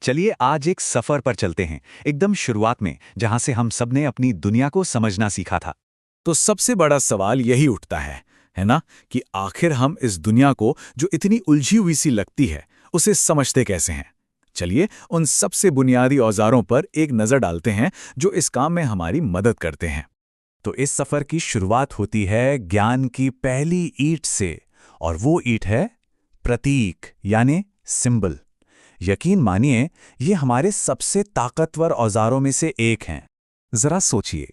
चलिए आज एक सफर पर चलते हैं, एकदम शुरुआत में, जहां से हम सबने अपनी दुनिया को समझना सीखा था। तो सबसे बड़ा सवाल यही उठता है ना, कि आखिर हम इस दुनिया को जो इतनी उलझी हुई सी लगती है, उसे समझते कैसे हैं। चलिए उन सबसे बुनियादी औजारों पर एक नज़र डालते हैं जो इस काम में हमारी मदद करते हैं। तो इस सफर की शुरुआत होती है ज्ञान की पहली ईंट से, और वो ईंट है प्रतीक, यानी सिंबल। यकीन मानिए, ये हमारे सबसे ताकतवर औजारों में से एक हैं। जरा सोचिए,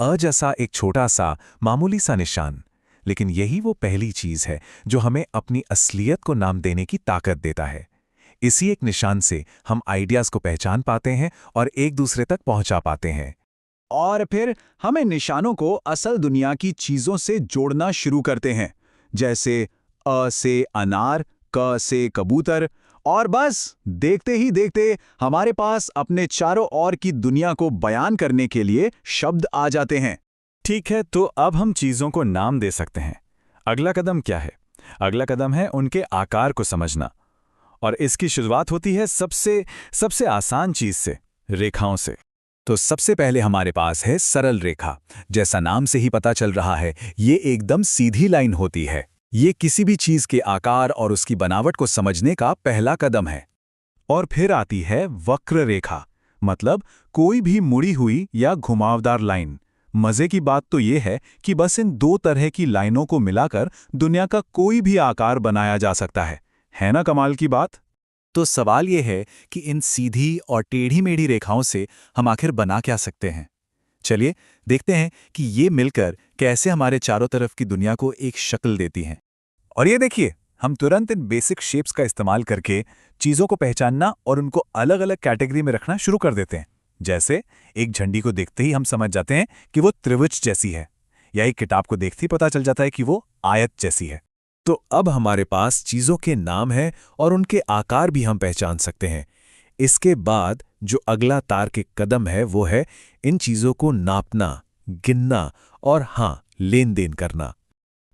अ जैसा एक छोटा सा मामूली सा निशान, लेकिन यही वो पहली चीज है जो हमें अपनी असलियत को नाम देने की ताकत देता है। इसी एक निशान से हम आइडियाज को पहचान पाते हैं और एक दूसरे तक पहुंचा पाते हैं। और फिर हम इन निशानों को असल दुनिया की चीजों से जोड़ना शुरू करते हैं, जैसे अ से अनार, क से कबूतर, और बस देखते ही देखते हमारे पास अपने चारों ओर की दुनिया को बयान करने के लिए शब्द आ जाते हैं। ठीक है, तो अब हम चीज़ों को नाम दे सकते हैं। अगला कदम क्या है? अगला कदम है उनके आकार को समझना। और इसकी शुरुआत होती है सबसे सबसे आसान चीज़ से, रेखाओं से। तो सबसे पहले हमारे पास है सरल रेखा। जैसा नाम से ही पता चल रहा है, ये एकदम सीधी लाइन होती है। ये किसी भी चीज के आकार और उसकी बनावट को समझने का पहला कदम है। और फिर आती है वक्र रेखा, मतलब कोई भी मुड़ी हुई या घुमावदार लाइन। मजे की बात तो ये है कि बस इन दो तरह की लाइनों को मिलाकर दुनिया का कोई भी आकार बनाया जा सकता है ना कमाल की बात? तो सवाल ये है कि इन सीधी और टेढ़ी मेढ़ी रेखाओं से हम आखिर बना क्या सकते हैं। चलिए देखते हैं कि ये मिलकर कैसे हमारे चारों तरफ की दुनिया को एक शक्ल देती हैं। और ये देखिए, हम तुरंत इन बेसिक शेप्स का इस्तेमाल करके चीज़ों को पहचानना और उनको अलग अलग कैटेगरी में रखना शुरू कर देते हैं। जैसे एक झंडी को देखते ही हम समझ जाते हैं कि वो त्रिभुज जैसी है, या एक किताब को देखते ही पता चल जाता है कि वो आयत जैसी है। तो अब हमारे पास चीज़ों के नाम हैं और उनके आकार भी हम पहचान सकते हैं। इसके बाद जो अगला तार्किक कदम है वो है इन चीज़ों को नापना, गिनना और लेन देन करना।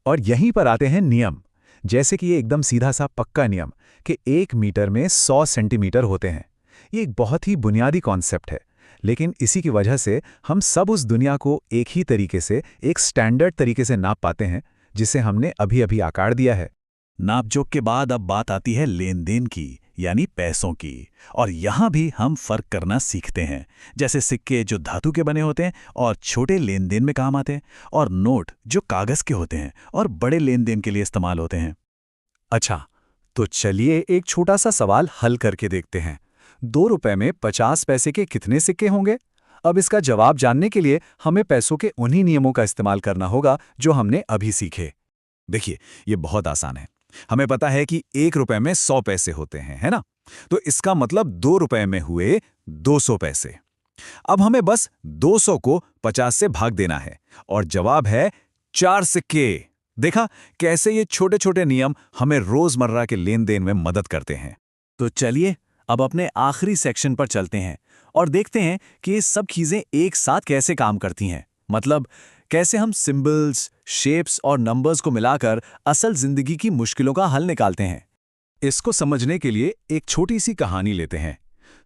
और यहीं पर आते हैं नियम, जैसे कि ये एकदम सीधा सा पक्का नियम कि 1 मीटर में 100 सेंटीमीटर होते हैं। ये एक बहुत ही बुनियादी कॉन्सेप्ट है, लेकिन इसी की वजह से हम सब उस दुनिया को एक ही तरीके से, एक स्टैंडर्ड तरीके से नाप पाते हैं, जिसे हमने अभी अभी आकार दिया है। नापजोख के बाद अब बात आती है लेन देन की, यानी पैसों की। और यहाँ भी हम फर्क करना सीखते हैं, जैसे सिक्के जो धातु के बने होते हैं और छोटे लेन देन में काम आते हैं, और नोट जो कागज के होते हैं और बड़े लेन देन के लिए इस्तेमाल होते हैं। अच्छा, तो चलिए एक छोटा सा सवाल हल करके देखते हैं। 2 रुपए में 50 पैसे के कितने सिक्के होंगे? अब इसका जवाब जानने के लिए हमें पैसों के उन्हीं नियमों का इस्तेमाल करना होगा जो हमने अभी सीखे। देखिए, ये बहुत आसान है। हमें पता है कि 1 रुपए में 100 पैसे होते हैं, है ना? तो इसका मतलब 2 रुपए में हुए 200 पैसे। अब हमें बस 200 को 50 से भाग देना है और जवाब है 4 सिक्के। देखा कैसे ये छोटे छोटे नियम हमें रोजमर्रा के लेन देन में मदद करते हैं। तो चलिए अब अपने आखिरी सेक्शन पर चलते हैं और देखते हैं कि ये सब चीजें एक साथ कैसे काम करती हैं। मतलब कैसे हम सिंबल्स, शेप्स और नंबर्स को मिलाकर असल जिंदगी की मुश्किलों का हल निकालते हैं। इसको समझने के लिए एक छोटी सी कहानी लेते हैं।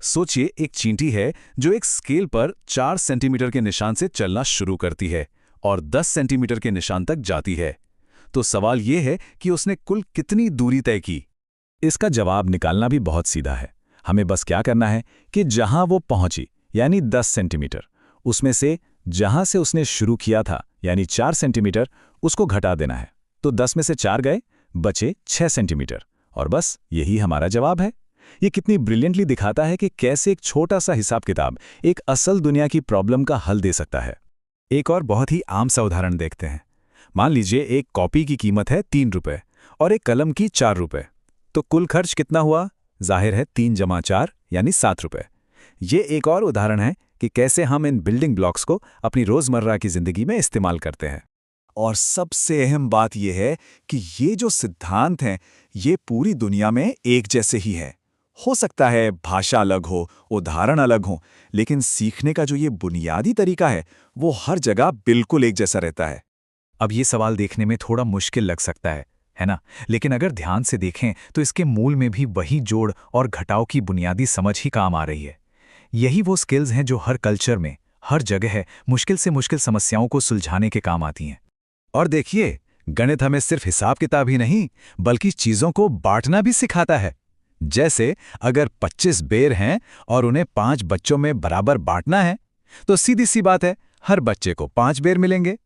सोचिए, एक चींटी है जो एक स्केल पर 4 सेंटीमीटर के निशान से चलना शुरू करती है और 10 सेंटीमीटर के निशान तक जाती है। तो सवाल यह है कि उसने कुल कितनी दूरी तय की? इसका जवाब निकालना भी बहुत सीधा है। हमें बस क्या करना है कि जहां वो पहुंची, यानी 10 सेंटीमीटर, उसमें से जहां से उसने शुरू किया था, यानी 4 सेंटीमीटर, उसको घटा देना है। तो 10 में से 4 गए, बचे 6 सेंटीमीटर। और बस यही हमारा जवाब है। ये कितनी ब्रिलियंटली दिखाता है कि कैसे एक छोटा सा हिसाब किताब एक असल दुनिया की प्रॉब्लम का हल दे सकता है। एक और बहुत ही आम सा उदाहरण देखते हैं। मान लीजिए एक कॉपी की कीमत है 3 रुपए और एक कलम की 4 रुपए। तो कुल खर्च कितना हुआ? जाहिर है 3 जमा 4 यानी 7 रुपए। ये एक और उदाहरण है कि कैसे हम इन बिल्डिंग ब्लॉक्स को अपनी रोजमर्रा की जिंदगी में इस्तेमाल करते हैं। और सबसे अहम बात यह है कि ये जो सिद्धांत हैं, ये पूरी दुनिया में एक जैसे ही है। हो सकता है भाषा अलग हो, उदाहरण अलग हो, लेकिन सीखने का जो ये बुनियादी तरीका है, वो हर जगह बिल्कुल एक जैसा रहता है। अब ये सवाल देखने में थोड़ा मुश्किल लग सकता है है ना? लेकिन अगर ध्यान से देखें तो इसके मूल में भी वही जोड़ और घटाव की बुनियादी समझ ही काम आ रही है। यही वो स्किल्स हैं जो हर कल्चर में, हर जगह मुश्किल से मुश्किल समस्याओं को सुलझाने के काम आती हैं। और देखिए, गणित हमें सिर्फ हिसाब किताब ही नहीं, बल्कि चीजों को बांटना भी सिखाता है। जैसे अगर 25 बेर हैं और उन्हें 5 बच्चों में बराबर बांटना है, तो सीधी सी बात है, हर बच्चे को 5 बेर मिलेंगे।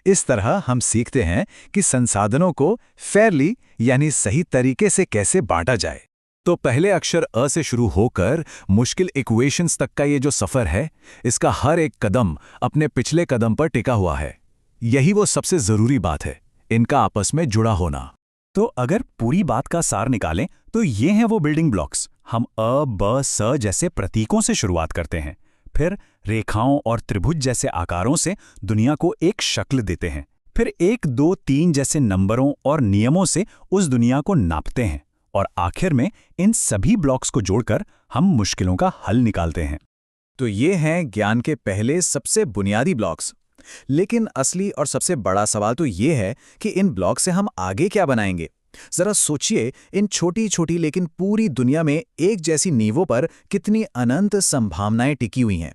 इस तरह हम सीखते हैं कि संसाधनों को फेयरली यानी सही तरीके से कैसे बांटा जाए। तो पहले अक्षर अ से शुरू होकर मुश्किल इक्वेशंस तक का ये जो सफ़र है, इसका हर एक कदम अपने पिछले कदम पर टिका हुआ है। यही वो सबसे ज़रूरी बात है, इनका आपस में जुड़ा होना। तो अगर पूरी बात का सार निकालें तो ये हैं वो बिल्डिंग ब्लॉक्स। हम अ, ब, स जैसे प्रतीकों से शुरुआत करते हैं, फिर रेखाओं और त्रिभुज जैसे आकारों से दुनिया को एक शक्ल देते हैं, फिर 1, 2, 3 जैसे नंबरों और नियमों से उस दुनिया को नापते हैं, और आखिर में इन सभी ब्लॉक्स को जोड़कर हम मुश्किलों का हल निकालते हैं। तो ये हैं ज्ञान के पहले सबसे बुनियादी ब्लॉक्स। लेकिन असली और सबसे बड़ा सवाल तो ये है कि इन ब्लॉक से हम आगे क्या बनाएंगे। जरा सोचिए, इन छोटी छोटी लेकिन पूरी दुनिया में एक जैसी नींवों पर कितनी अनंत संभावनाएं टिकी हुई हैं।